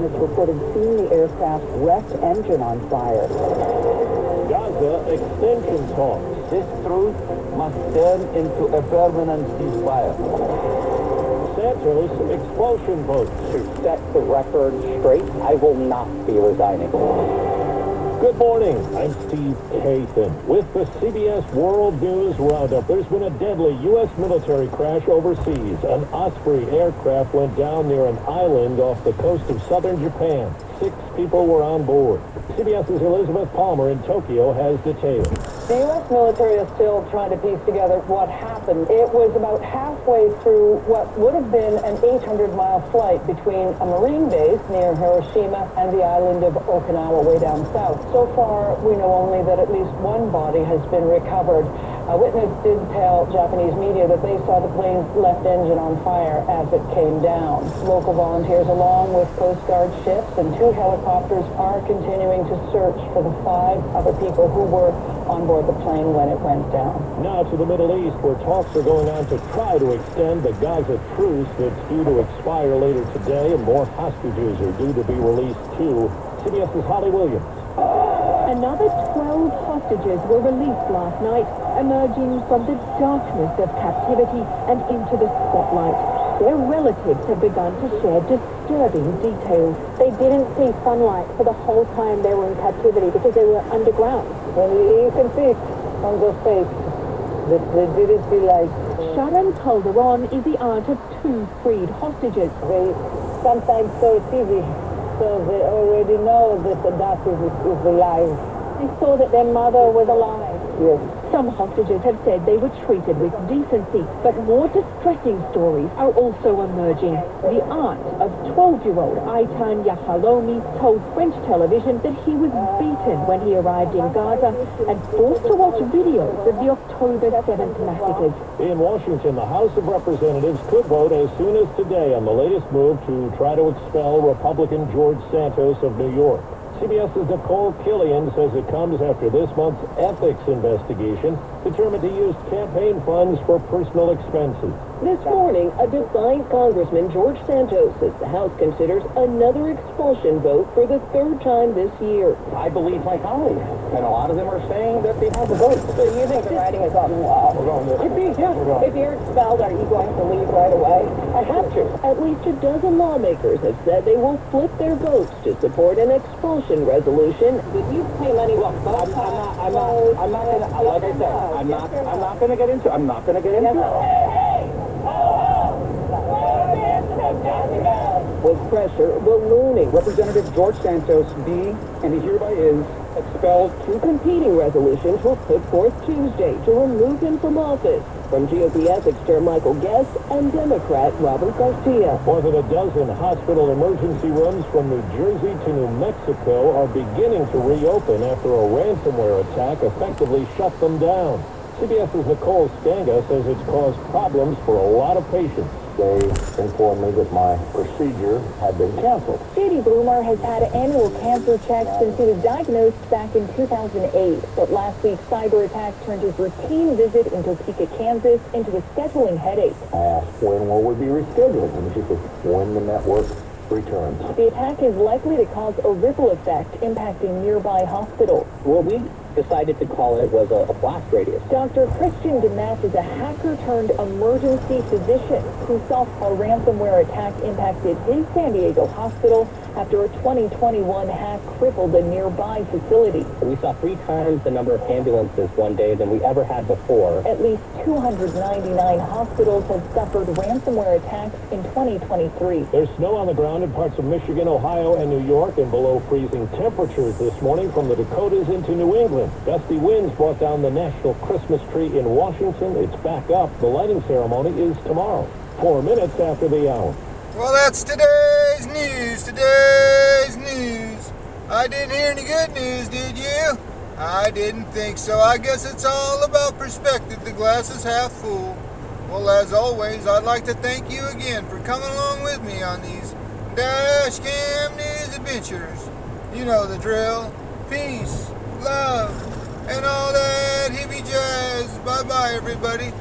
witness reported seeing the aircraft's wrecked engine on fire. Gaza extension talks. This truce must turn into a permanent ceasefire. Santos expulsion vote. To set the record straight, I will not be resigning. Good morning, I'm Steve Kathan. With the CBS World News Roundup, there's been a deadly U.S. military crash overseas. An Osprey aircraft went down near an island off the coast of southern Japan. 6 people were on board. CBS's Elizabeth Palmer in Tokyo has details. The U.S. military is still trying to piece together what happened. It was about halfway through what would have been an 800-mile flight between a Marine base near Hiroshima and the island of Okinawa way down south. So far, we know only that at least one body has been recovered. A witness did tell Japanese media that they saw the plane's left engine on fire as it came down. Local volunteers, along with Coast Guard ships and 2 helicopters, are continuing to search for the 5 other people who were on board the plane when it went down. Now to the Middle East, where talks are going on to try to extend the Gaza truce that's due to expire later today, and more hostages are due to be released too. CBS's Holly Williams. Another 12 hostages were released last night, emerging from the darkness of captivity and into the spotlight. Their relatives have begun to share disturbing details. They didn't see sunlight for the whole time they were in captivity because they were underground. Well, you can see on their face that they didn't see light. Sharon Calderon is the aunt of 2 freed hostages. They sometimes so it's easy. So they already know that the doctor is alive. They saw that their mother was alive. Yes. Some hostages have said they were treated with decency, but more distressing stories are also emerging. The aunt of 12-year-old Aitan Yahalomi told French television that he was beaten when he arrived in Gaza and forced to watch videos of the October 7th massacres. In Washington, the House of Representatives could vote as soon as today on the latest move to try to expel Republican George Santos of New York. CBS's Nicole Killian says it comes after this month's ethics investigation determined to use campaign funds for personal expenses. This morning, a defiant Congressman, George Santos, says the House considers another expulsion vote for the 3rd time this year. I believe my colleagues, and a lot of them are saying that they have the vote. So you think the writing is on the wall? If you're expelled, are you going to leave right away? I have to. At least a dozen lawmakers have said they will flip their votes to support an expulsion resolution. Did you pay money? Look, I'm not gonna, like I said, I'm not gonna get into it. With pressure ballooning, Representative George Santos be, and he hereby is, expelled. 2 competing resolutions were put forth Tuesday to remove him from office from GOP ethics chair Michael Guest and Democrat Robert Garcia. More than a dozen hospital emergency rooms from New Jersey to New Mexico are beginning to reopen after a ransomware attack effectively shut them down. CBS's Nicole Stanga says it's caused problems for a lot of patients. They informed me that my procedure had been canceled. J.D. Bloomer has had annual cancer checks since he was diagnosed back in 2008. But last week's cyber attack turned his routine visit in Topeka, Kansas into a scheduling headache. I asked when will we be rescheduled, and she said, when the network returns. The attack is likely to cause a ripple effect, impacting nearby hospitals. What we decided to call it was a blast radius. Dr. Christian DeMatt is a hacker-turned-emergency physician who saw a ransomware attack impacted his San Diego hospital after a 2021 hack crippled a nearby facility. We saw 3 times the number of ambulances one day than we ever had before. At least 299 hospitals have suffered ransomware attacks in 2023. There's snow on the ground in parts of Michigan, Ohio, and New York, and below freezing temperatures this morning from the Dakotas into New England. Gusty winds brought down the national Christmas tree in Washington. It's back up. The lighting ceremony is tomorrow, 4 minutes after the hour. Well, that's today's news. Today's news. I didn't hear any good news, did you? I didn't think so. I guess it's all about perspective. The glass is half full. Well, as always, I'd like to thank you again for coming along with me on these Dash Cam News adventures. You know the drill. Peace, love, and all that hippie jazz. Bye-bye, everybody.